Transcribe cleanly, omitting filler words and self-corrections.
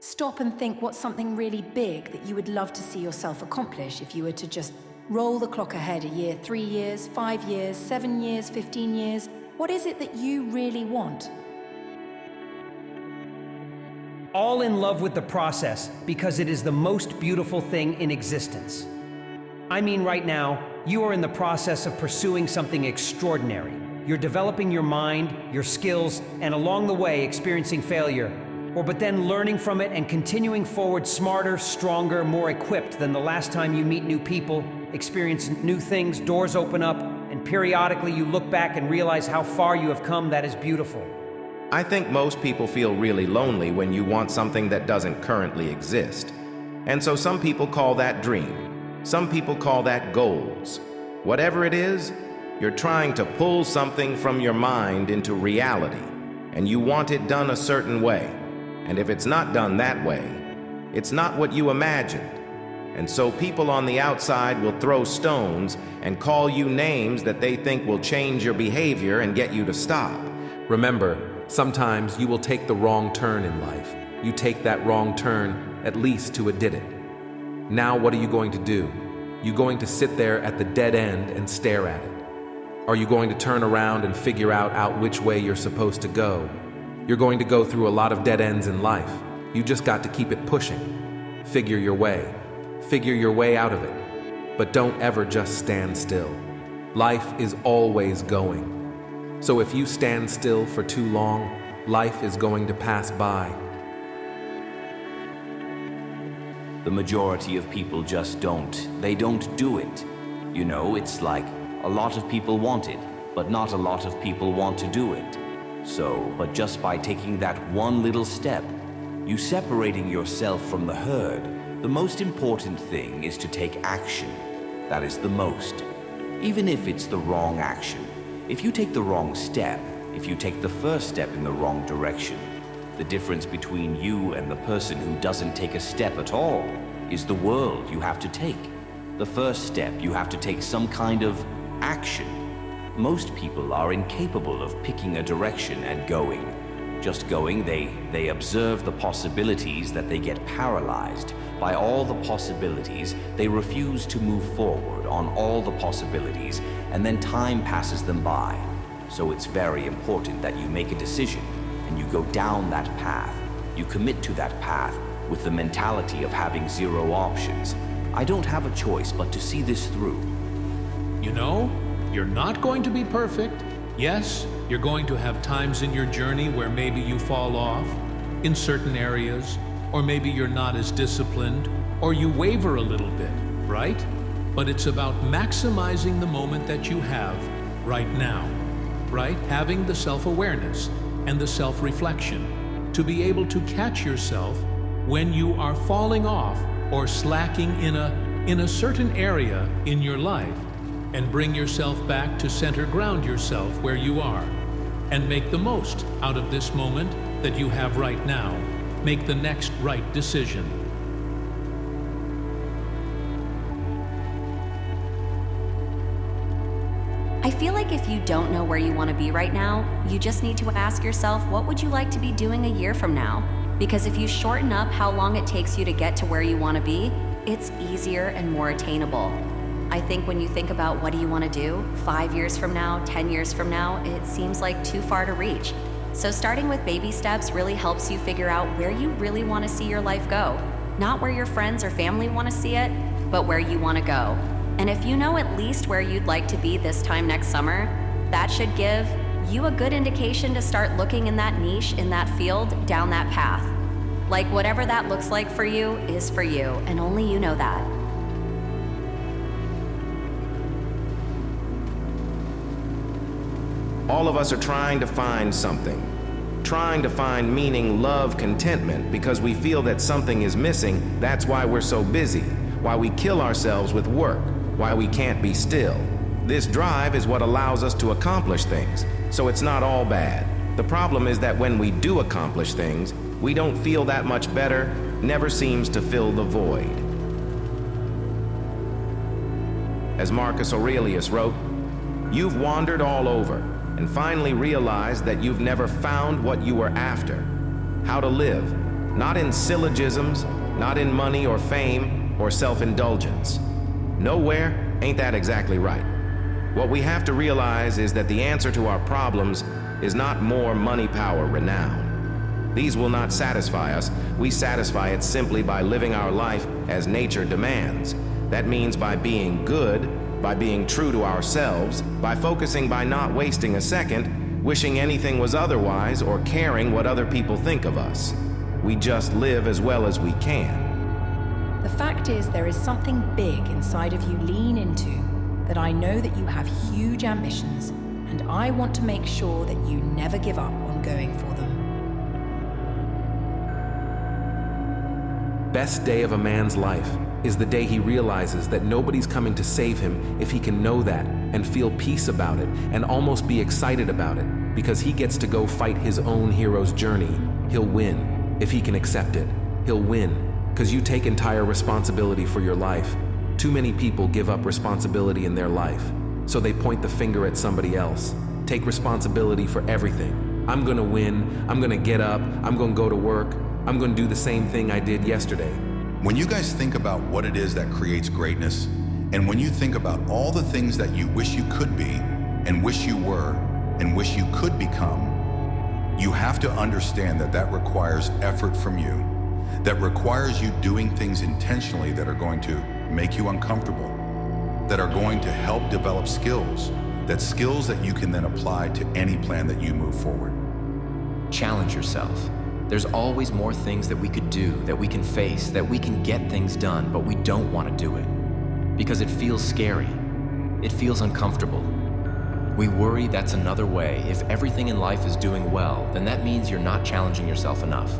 Stop and think what's something really big that you would love to see yourself accomplish if you were to just roll the clock ahead a year, 3 years, 5 years, 7 years, 15 years. What is it that you really want? All in love with the process because it is the most beautiful thing in existence. I mean, right now, you are in the process of pursuing something extraordinary. You're developing your mind, your skills, and along the way experiencing failure, but then learning from it and continuing forward smarter, stronger, more equipped than the last time you meet new people, experience new things, doors open up, and periodically you look back and realize how far you have come. That is beautiful. I think most people feel really lonely when you want something that doesn't currently exist. And so some people call that dream. Some people call that goals. Whatever it is, you're trying to pull something from your mind into reality, and you want it done a certain way. And if it's not done that way, it's not what you imagined. And so people on the outside will throw stones and call you names that they think will change your behavior and get you to stop. Remember, sometimes you will take the wrong turn in life. You take that wrong turn, at least to a did it. Now what are you going to do? You're going to sit there at the dead end and stare at it. Are you going to turn around and figure out which way you're supposed to go? You're going to go through a lot of dead ends in life. You just got to keep it pushing. Figure your way. Figure your way out of it. But don't ever just stand still. Life is always going. So if you stand still for too long, life is going to pass by. The majority of people just don't. They don't do it. You know, it's like a lot of people want it, but not a lot of people want to do it. But just by taking that one little step, you separating yourself from the herd, the most important thing is to take action. That is the most. Even if it's the wrong action. If you take the wrong step, if you take the first step in the wrong direction, the difference between you and the person who doesn't take a step at all is the world you have to take. The first step, you have to take some kind of action. Most people are incapable of picking a direction and going. Just going, they observe the possibilities that they get paralyzed. By all the possibilities, they refuse to move forward on all the possibilities, and then time passes them by. So it's very important that you make a decision and you go down that path. You commit to that path with the mentality of having zero options. I don't have a choice but to see this through. You know, you're not going to be perfect. Yes, you're going to have times in your journey where maybe you fall off in certain areas, or maybe you're not as disciplined, or you waver a little bit, right? But it's about maximizing the moment that you have right now, right? Having the self-awareness and the self-reflection to be able to catch yourself when you are falling off or slacking in a certain area in your life, and bring yourself back to center ground yourself where you are and make the most out of this moment that you have right now. Make the next right decision. I feel like if you don't know where you want to be right now, you just need to ask yourself, what would you like to be doing a year from now? Because if you shorten up how long it takes you to get to where you want to be, it's easier and more attainable. I think when you think about what do you want to do 5 years from now, 10 years from now, it seems like too far to reach. So starting with baby steps really helps you figure out where you really want to see your life go. Not where your friends or family want to see it, but where you want to go. And if you know at least where you'd like to be this time next summer, that should give you a good indication to start looking in that niche, in that field, down that path. Like whatever that looks like for you is for you, and only you know that. All of us are trying to find something. Trying to find meaning, love, contentment, because we feel that something is missing. That's why we're so busy, why we kill ourselves with work, why we can't be still. This drive is what allows us to accomplish things, so it's not all bad. The problem is that when we do accomplish things, we don't feel that much better, never seems to fill the void. As Marcus Aurelius wrote, "You've wandered all over and finally realized that you've never found what you were after, how to live, Not in syllogisms, not in money or fame or self-indulgence. Nowhere ain't that exactly right. What we have to realize is that the answer to our problems is not more money, power, renown. These will not satisfy us. We satisfy it simply by living our life as nature demands. That means by being good, by being true to ourselves, by focusing, by not wasting a second, wishing anything was otherwise, or caring what other people think of us. We just live as well as we can. The fact is, there is something big inside of you lean into that I know that you have huge ambitions, and I want to make sure that you never give up on going for them. Best day of a man's life is the day he realizes that nobody's coming to save him if he can know that and feel peace about it and almost be excited about it because he gets to go fight his own hero's journey. He'll win if he can accept it. He'll win because you take entire responsibility for your life. Too many people give up responsibility in their life, so they point the finger at somebody else. Take responsibility for everything. I'm gonna win, I'm gonna get up, I'm gonna go to work, I'm gonna do the same thing I did yesterday. When you guys think about what it is that creates greatness, and when you think about all the things that you wish you could be, and wish you were, and wish you could become, you have to understand that that requires effort from you. That requires you doing things intentionally that are going to make you uncomfortable, that are going to help develop skills that you can then apply to any plan that you move forward. Challenge yourself. There's always more things that we could do, that we can face, that we can get things done, but we don't want to do it because it feels scary. It feels uncomfortable. We worry that's another way. If everything in life is doing well, then that means you're not challenging yourself enough.